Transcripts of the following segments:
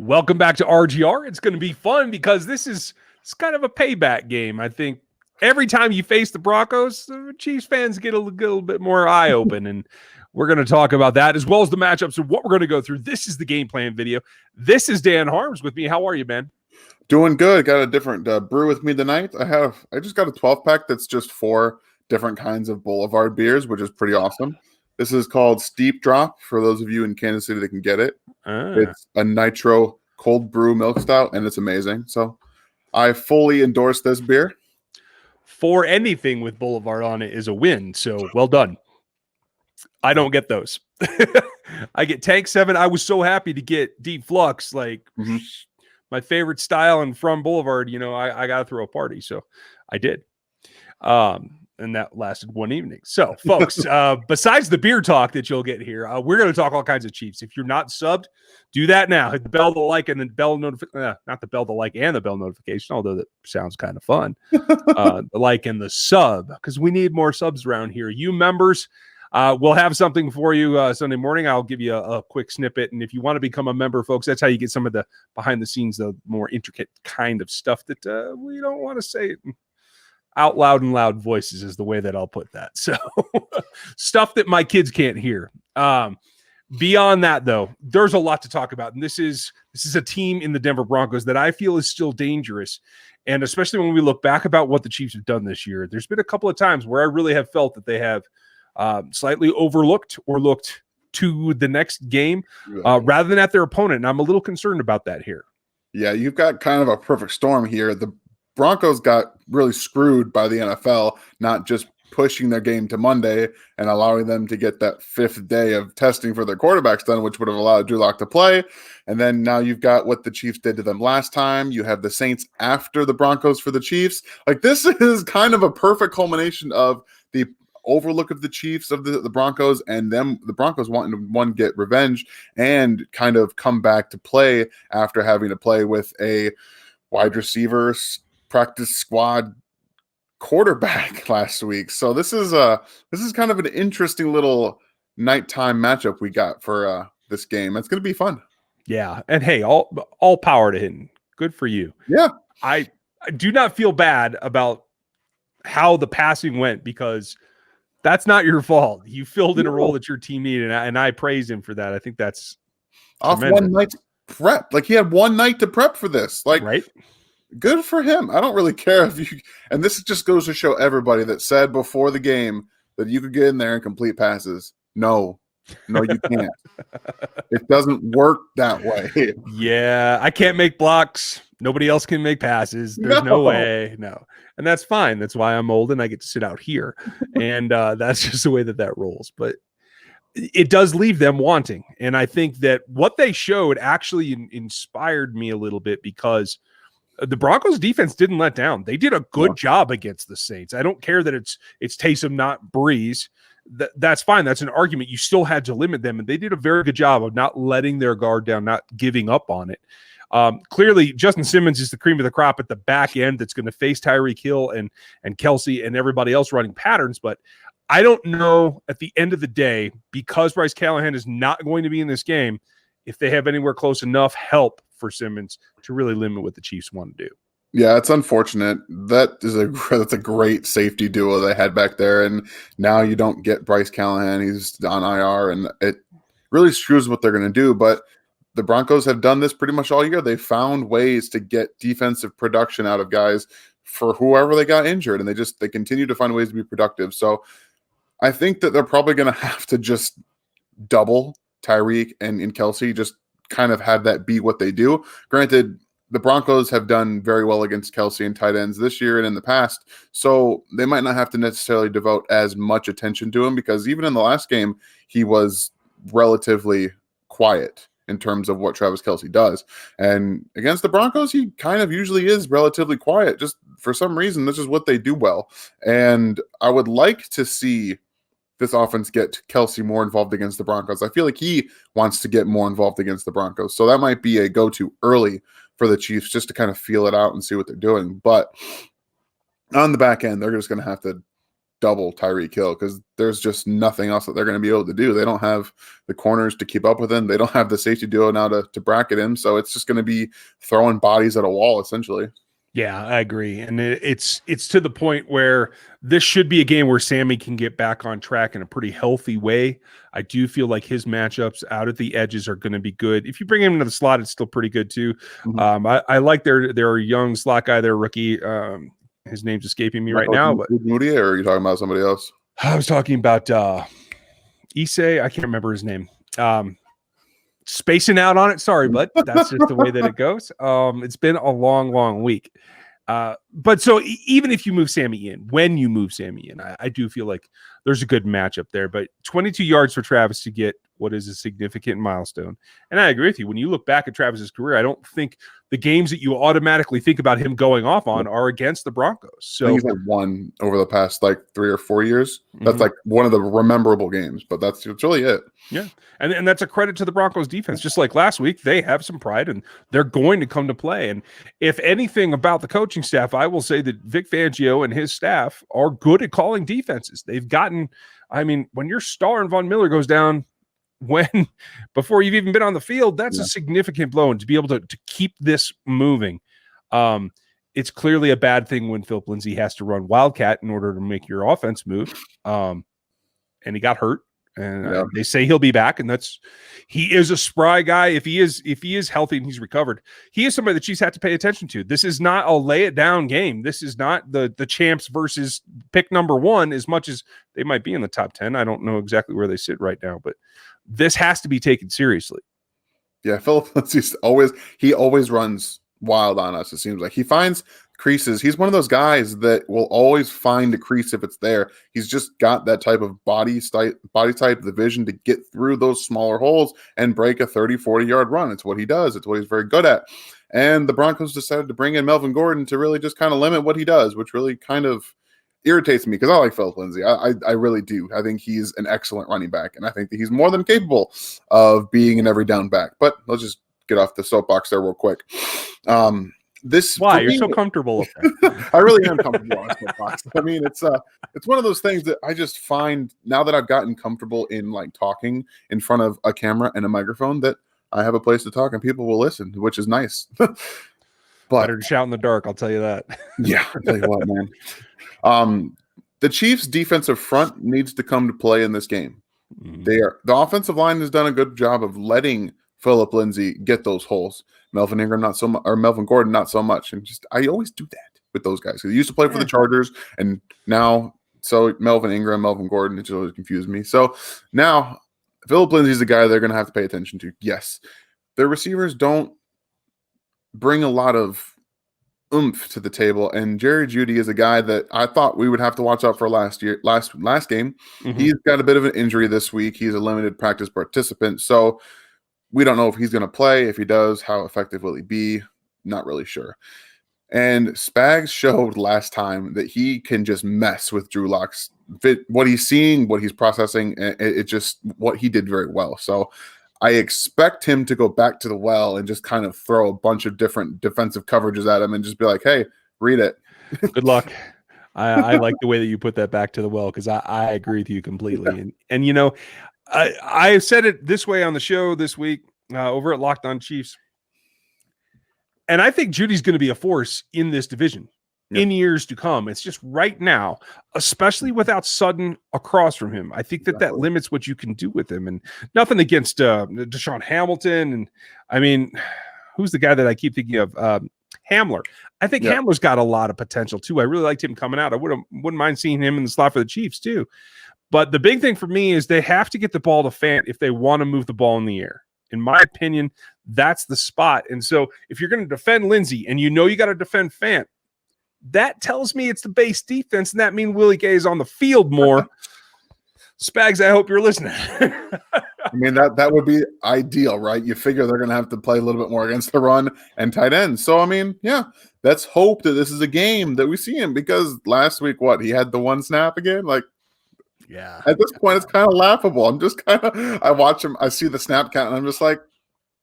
Welcome back to RGR. It's going to be fun because it's kind of a payback game. I think every time you face the Broncos, the Chiefs fans get a little bit more eye open, and we're going to talk about that as well as the matchups and what we're going to go through. This is the game plan video. This is Dan Harms with me. How are you, man? Doing good. Got a different brew with me tonight. I just got a 12-pack that's just 4 different kinds of Boulevard beers, which is pretty awesome. This is called Steep Drop. For those of you in Kansas City that can get it, It's a nitro cold brew milk stout, and it's amazing. So I fully endorse this beer. For anything with Boulevard on it is a win. So well done. I don't get those. I get Tank 7. I was so happy to get Deep Flux, like my favorite style, and from Boulevard, I got to throw a party. So I did. And that lasted one evening. So, folks, besides the beer talk that you'll get here, we're going to talk all kinds of Chiefs. If you're not subbed, do that now. Hit the bell, the like, and then bell notification. Not the bell, the like, and the bell notification, although that sounds kind of fun. The like and the sub, because we need more subs around here. You members, we'll have something for you Sunday morning. I'll give you a quick snippet. And if you want to become a member, folks, that's how you get some of the behind the scenes, the more intricate kind of stuff that we don't want to say out loud and loud voices is the way that I'll put that. So stuff that my kids can't hear. Beyond that, though, there's a lot to talk about. And this is a team in the Denver Broncos that I feel is still dangerous. And especially when we look back about what the Chiefs have done this year, there's been a couple of times where I really have felt that they have slightly overlooked or looked to the next game rather than at their opponent. And I'm a little concerned about that here. Yeah, you've got kind of a perfect storm here. The Broncos got really screwed by the NFL, not just pushing their game to Monday and allowing them to get that 5th day of testing for their quarterbacks done, which would have allowed Drew Lock to play. And then now you've got what the Chiefs did to them last time. You have the Saints after the Broncos for the Chiefs. Like, this is kind of a perfect culmination of the overlook of the Chiefs, of the Broncos, and them, the Broncos wanting to, one, get revenge and kind of come back to play after having to play with a wide receiver practice squad quarterback last week. So this is kind of an interesting little nighttime matchup we got for this game. It's going to be fun. Yeah, and hey, all power to him. Good for you. Yeah, I do not feel bad about how the passing went because that's not your fault. You filled in a role that your team needed, and I praise him for that. I think that's off tremendous. One night prep. Like, he had one night to prep for this. Like, right. Good for him. I don't really care if you – and this just goes to show everybody that said before the game that you could get in there and complete passes. No, you can't. It doesn't work that way. Yeah, I can't make blocks. Nobody else can make passes. There's no way. No. And that's fine. That's why I'm old and I get to sit out here. And that's just the way that rolls. But it does leave them wanting. And I think that what they showed actually inspired me a little bit because – the Broncos defense didn't let down. They did a good job against the Saints. I don't care that it's Taysom, not Breeze. That's fine. That's an argument. You still had to limit them, and they did a very good job of not letting their guard down, not giving up on it. Clearly, Justin Simmons is the cream of the crop at the back end that's going to face Tyreek Hill and Kelsey and everybody else running patterns. But I don't know at the end of the day, because Bryce Callahan is not going to be in this game, if they have anywhere close enough help for Simmons to really limit what the Chiefs want to do. Yeah, it's unfortunate. That's a great safety duo they had back there, and now you don't get Bryce Callahan. He's on IR, and it really screws what they're going to do. But the Broncos have done this pretty much all year. They found ways to get defensive production out of guys for whoever they got injured, and they continue to find ways to be productive. So I think that they're probably going to have to just double Tyreek and Kelsey, just kind of have that be what they do. Granted, the Broncos have done very well against Kelsey and tight ends this year and in the past, so they might not have to necessarily devote as much attention to him because even in the last game, he was relatively quiet in terms of what Travis Kelsey does. And against the Broncos, he kind of usually is relatively quiet. Just for some reason, this is what they do well. And I would like to see this offense get Kelsey more involved against the Broncos. I feel like he wants to get more involved against the Broncos. So that might be a go-to early for the Chiefs just to kind of feel it out and see what they're doing. But on the back end, they're just going to have to double Tyreek Hill because there's just nothing else that they're going to be able to do. They don't have the corners to keep up with him. They don't have the safety duo now to bracket him. So it's just going to be throwing bodies at a wall, essentially. Yeah, I agree. And it's to the point where this should be a game where Sammy can get back on track in a pretty healthy way. I do feel like his matchups out at the edges are going to be good. If you bring him into the slot, it's still pretty good too. Mm-hmm. I like their young slot guy, their rookie. His name's escaping me right now. But Moody, or are you talking about somebody else? I was talking about Issei. I can't remember his name. Spacing out on it. Sorry, but that's just the way that it goes. It's been a long week. But so even if you move Sammy in, when you move Sammy in, I do feel like there's a good matchup there. But 22 yards for Travis to get what is a significant milestone. And I agree with you. When you look back at Travis's career, I don't think the games that you automatically think about him going off on are against the Broncos. So I think he's like one over the past like 3 or 4 years. That's like one of the rememberable games, but that's really it. Yeah. And that's a credit to the Broncos defense. Just like last week, they have some pride and they're going to come to play. And if anything about the coaching staff, I will say that Vic Fangio and his staff are good at calling defenses. They've gotten, I mean, when your star and Von Miller goes down, before you've even been on the field, that's a significant blow. And to be able to keep this moving, it's clearly a bad thing when Philip Lindsay has to run Wildcat in order to make your offense move. And he got hurt, and they say he'll be back. And he is a spry guy. If he is healthy and he's recovered, he is somebody that Chiefs have to pay attention to. This is not a lay it down game. This is not the champs versus pick number 1, as much as they might be in the top 10. I don't know exactly where they sit right now, but this has to be taken seriously. Yeah, Philip Lindsay's always runs wild on us. It seems like he finds creases. He's one of those guys that will always find a crease if it's there. He's just got that type of body type, the vision to get through those smaller holes and break a 30-40 yard run. It's what he does. It's what he's very good at. And the Broncos decided to bring in Melvin Gordon to really just kind of limit what he does, which really kind of irritates me because I like Philip Lindsay. I really do. I think he's an excellent running back, and I think that he's more than capable of being an every down back. But let's just get off the soapbox there real quick. Why you're so comfortable up there? I really am comfortable on the soapbox. I mean, it's one of those things that I just find now that I've gotten comfortable in like talking in front of a camera and a microphone that I have a place to talk and people will listen, which is nice. But better to shout in the dark, I'll tell you that. Yeah, I'll tell you what, man. The Chiefs' defensive front needs to come to play in this game. The offensive line has done a good job of letting Philip Lindsay get those holes. Melvin Ingram not so much, or Melvin Gordon not so much. And I always do that with those guys. He used to play for the Chargers, and now Melvin Ingram, Melvin Gordon, it just always confused me. So now Philip Lindsay's the guy they're going to have to pay attention to. Yes, their receivers don't bring a lot of oomph to the table, and Jerry Jeudy is a guy that I thought we would have to watch out for last game. He's got a bit of an injury this week. He's a limited practice participant, so we don't know if he's going to play. If he does, how effective will he be? Not really sure. And Spags showed last time that he can just mess with Drew Lock's what he's seeing, what he's processing. It just what he did very well. So I expect him to go back to the well and just kind of throw a bunch of different defensive coverages at him and just be like, hey, read it. Good luck. I like the way that you put that back to the well, because I agree with you completely. And you know, I said it this way on the show this week over at Locked On Chiefs. And I think Judy's going to be a force in this division in years to come. It's just right now, especially without Sutton across from him, I think that limits what you can do with him. And nothing against Deshaun Hamilton. And I mean, who's the guy that I keep thinking of? Hamler. I think Hamler's got a lot of potential too. I really liked him coming out. I wouldn't mind seeing him in the slot for the Chiefs too. But the big thing for me is they have to get the ball to Fant if they want to move the ball in the air. In my opinion, that's the spot. And so if you're going to defend Lindsay and you know you got to defend Fant, that tells me it's the base defense, and that means Willie Gay is on the field more. Spags, I hope you're listening. I mean, that would be ideal, right? You figure they're going to have to play a little bit more against the run and tight ends. So, I mean, yeah, let's hope that this is a game that we see him, because last week, he had the one snap again? Like, yeah. At this point, it's kind of laughable. I'm just I watch him, I see the snap count, and I'm just like,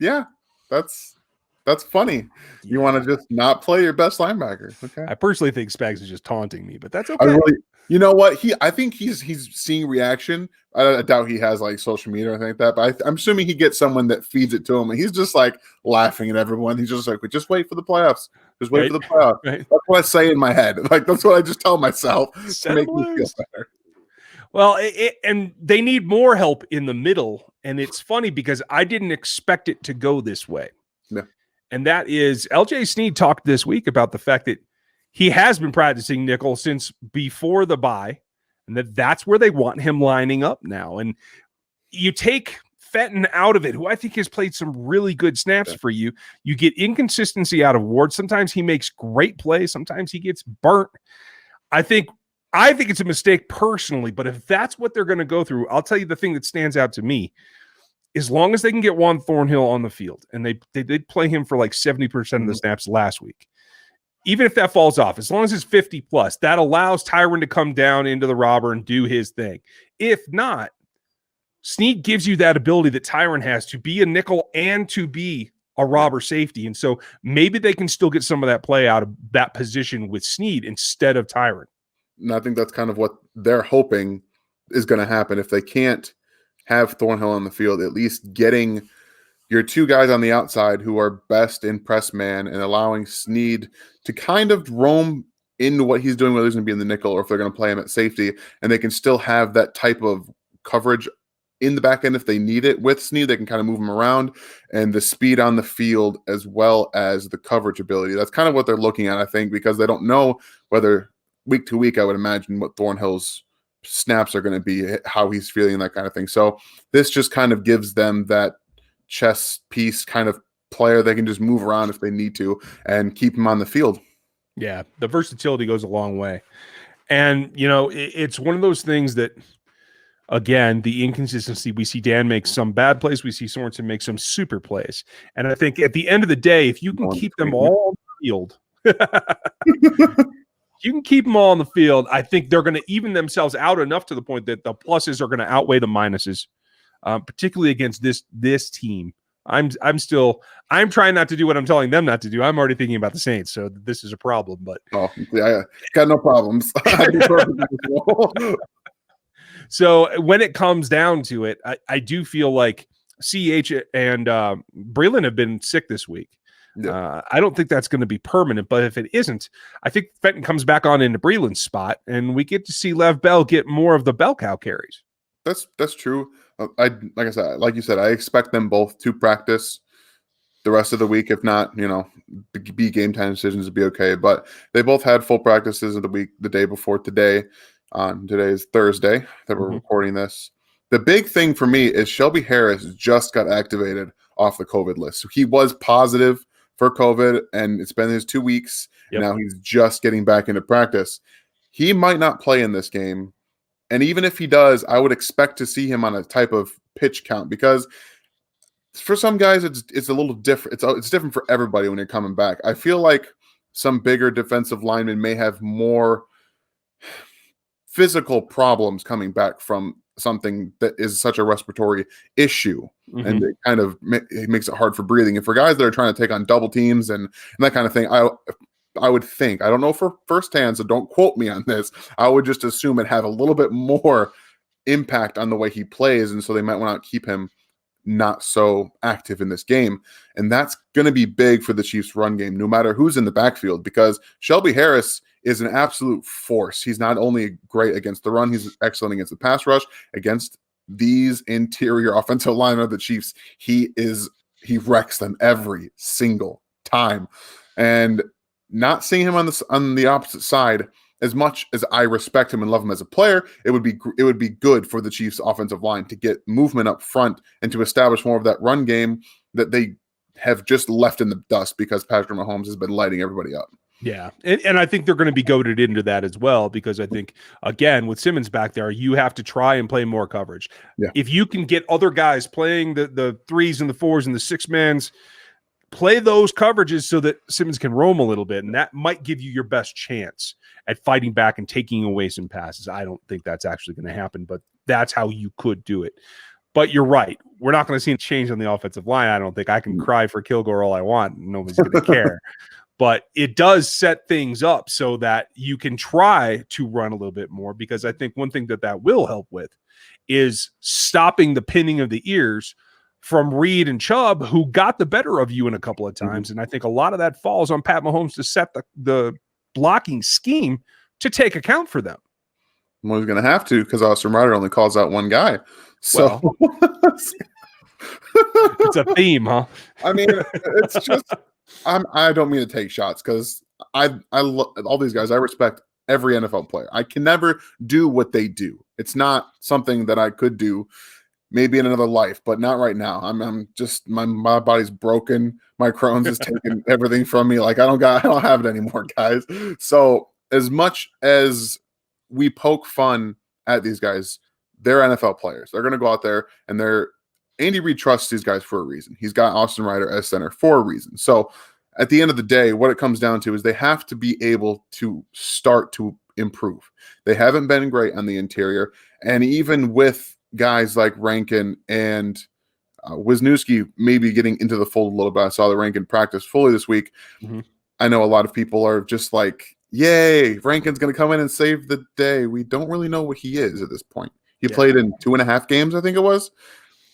yeah, that's That's funny. You want to just not play your best linebacker. Okay. I personally think Spags is just taunting me, but that's I okay. really, you know what? I think he's seeing reaction. I doubt he has like social media or anything like that, but I'm assuming he gets someone that feeds it to him, and he's just like laughing at everyone. He's just like, just wait for the playoffs. Just wait Right. for the playoffs. Right. That's what I say in my head. Like that's what I just tell myself to make me feel better. Well, and they need more help in the middle, and it's funny because I didn't expect it to go this way. Yeah. And that is LJ Snead talked this week about the fact that he has been practicing nickel since before the bye, and that's where they want him lining up now. And you take Fenton out of it, who I think has played some really good snaps for you. You get inconsistency out of Ward. Sometimes he makes great plays. Sometimes he gets burnt. I think it's a mistake personally, but if that's what they're going to go through, I'll tell you the thing that stands out to me. As long as they can get Juan Thornhill on the field, and they did play him for like 70% of the snaps last week, even if that falls off, as long as it's 50 plus, that allows Tyron to come down into the robber and do his thing. If not, Snead gives you that ability that Tyron has to be a nickel and to be a robber safety. And so maybe they can still get some of that play out of that position with Snead instead of Tyron. And I think that's kind of what they're hoping is going to happen. If they can't have Thornhill on the field, at least getting your two guys on the outside who are best in press man and allowing Snead to kind of roam into what he's doing, whether he's going to be in the nickel or if they're going to play him at safety, and they can still have that type of coverage in the back end if they need it with Snead. They can kind of move him around, and the speed on the field as well as the coverage ability. That's kind of what they're looking at, I think, because they don't know whether week to week, I would imagine, what Thornhill's snaps are going to be, how he's feeling, that kind of thing. So this just kind of gives them that chess piece kind of player they can just move around if they need to and keep him on the field. Yeah, the versatility goes a long way. And, it's one of those things that, again, the inconsistency, we see Dan make some bad plays, we see Sorensen make some super plays. And I think at the end of the day, if you can keep them all on the field, you can keep them all on the field, I think they're going to even themselves out enough to the point that the pluses are going to outweigh the minuses, particularly against this team. I'm trying not to do what I'm telling them not to do. I'm already thinking about the Saints, so this is a problem. But yeah, got no problems. So when it comes down to it, I do feel like CH and Breland have been sick this week. Yeah. I don't think that's going to be permanent, but if it isn't, I think Fenton comes back on into Breland's spot, and we get to see Lev Bell get more of the bell cow carries. That's true. Like you said, I expect them both to practice the rest of the week. If not, be game time decisions to be okay. But they both had full practices of the week, the day before today. Today is Thursday that we're recording this. The big thing for me is Shelby Harris just got activated off the COVID list. So he was positive for COVID, and it's been his 2 weeks. Yep. Now he's just getting back into practice. He might not play in this game. And even if he does, I would expect to see him on a type of pitch count, because for some guys, it's a little different. It's different for everybody when you're coming back. I feel like some bigger defensive linemen may have more physical problems coming back from something that is such a respiratory issue, and it kind of makes it hard for breathing. And for guys that are trying to take on double teams and that kind of thing, I would think, I don't know for firsthand, so don't quote me on this, I would just assume it have a little bit more impact on the way he plays, and so they might want to keep him not so active in this game. And that's going to be big for the Chiefs' run game, no matter who's in the backfield, because Shelby Harris is an absolute force. He's not only great against the run, he's excellent against the pass rush. Against these interior offensive linemen of the Chiefs, he wrecks them every single time. And not seeing him on the opposite side, as much as I respect him and love him as a player, it would be good for the Chiefs' offensive line to get movement up front and to establish more of that run game that they have just left in the dust because Patrick Mahomes has been lighting everybody up. Yeah, and I think they're going to be goaded into that as well, because I think, again, with Simmons back there, you have to try and play more coverage. Yeah. If you can get other guys playing the threes and the fours and the six mans, play those coverages so that Simmons can roam a little bit, and that might give you your best chance at fighting back and taking away some passes. I don't think that's actually going to happen, but that's how you could do it. But you're right. We're not going to see a change on the offensive line. I don't think. I can cry for Kilgore all I want. Nobody's going to care. But it does set things up so that you can try to run a little bit more, because I think one thing that will help with is stopping the pinning of the ears from Reed and Chubb, who got the better of you in a couple of times. And I think a lot of that falls on Pat Mahomes to set the blocking scheme to take account for them. Well, he's going to have to, because Austin Ryder only calls out one guy. So it's a theme, huh? I mean, it's just I don't mean to take shots, because I all these guys. I respect every NFL player. I can never do what they do. It's not something that I could do maybe in another life, but not right now. I'm just my body's broken. My Crohn's is taking everything from me. Like I don't have it anymore, guys. So as much as we poke fun at these guys, they're NFL players. They're going to go out there, and Andy Reid trusts these guys for a reason. He's got Austin Ryder as center for a reason. So at the end of the day, what it comes down to is they have to be able to start to improve. They haven't been great on the interior. And even with guys like Rankin and Wisniewski maybe getting into the fold a little bit, I saw the Rankin practice fully this week. Mm-hmm. I know a lot of people are just like, yay, Rankin's going to come in and save the day. We don't really know what he is at this point. He played in 2.5 games, I think it was.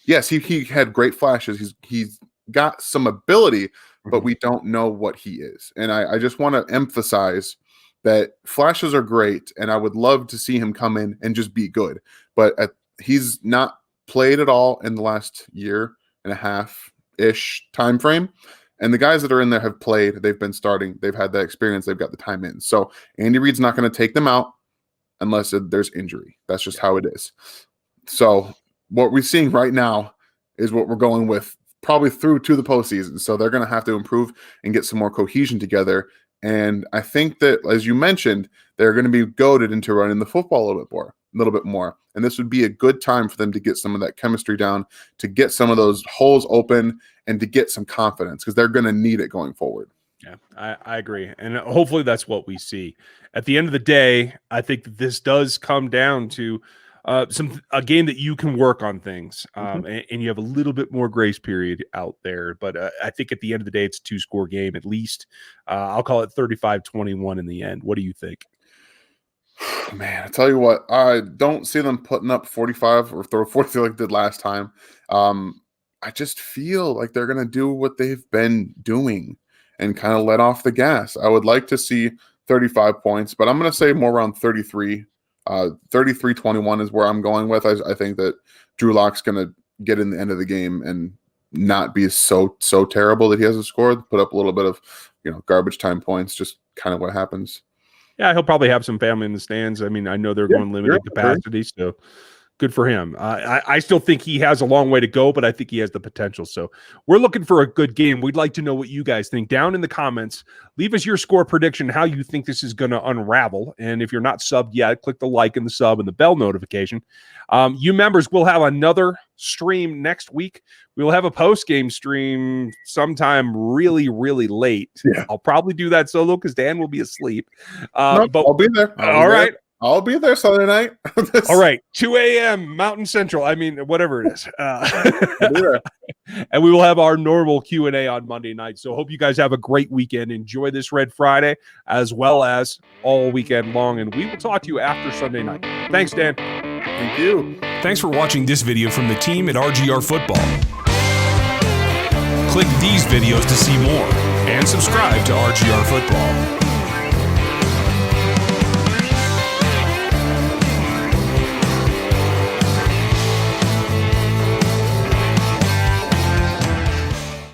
Yes, he had great flashes. He's got some ability, but we don't know what he is. And I just want to emphasize that flashes are great, and I would love to see him come in and just be good. But he's not played at all in the last 1.5-ish time frame. And the guys that are in there have played. They've been starting. They've had that experience. They've got the time in. So Andy Reid's not going to take them out unless there's injury. That's just how it is. So what we're seeing right now is what we're going with probably through to the postseason. So they're going to have to improve and get some more cohesion together. And I think that, as you mentioned, they're going to be goaded into running the football a little bit more. And this would be a good time for them to get some of that chemistry down, to get some of those holes open, and to get some confidence, because they're going to need it going forward. Yeah, I agree. And hopefully that's what we see. At the end of the day, I think that this does come down to a game that you can work on things, and you have a little bit more grace period out there. But I think at the end of the day, it's a 2-score game at least. I'll call it 35-21 in the end. What do you think? Man, I tell you what, I don't see them putting up 45 or throw 40 like they did last time. I just feel like they're going to do what they've been doing and kind of let off the gas. I would like to see 35 points, but I'm going to say more around 33. 33-21 is where I'm going with. I think that Drew Lock's going to get in the end of the game and not be so terrible that he hasn't scored, put up a little bit of garbage time points, just kind of what happens. Yeah, he'll probably have some family in the stands. I mean, I know they're going limited capacity, so good for him. I still think he has a long way to go, but I think he has the potential. So we're looking for a good game. We'd like to know what you guys think. Down in the comments, leave us your score prediction, how you think this is going to unravel. And if you're not subbed yet, click the like and the sub and the bell notification. You members will have another stream next week. We will have a post-game stream sometime really, really late. Yeah. I'll probably do that solo because Dan will be asleep. But I'll be there. All right. I'll be there Sunday night. All right. 2 a.m. Mountain Central. I mean, whatever it is. And we will have our normal Q&A on Monday night. So hope you guys have a great weekend. Enjoy this Red Friday as well as all weekend long. And we will talk to you after Sunday night. Thanks, Dan. Thank you. Thanks for watching this video from the team at RGR Football. Click these videos to see more and subscribe to RGR Football.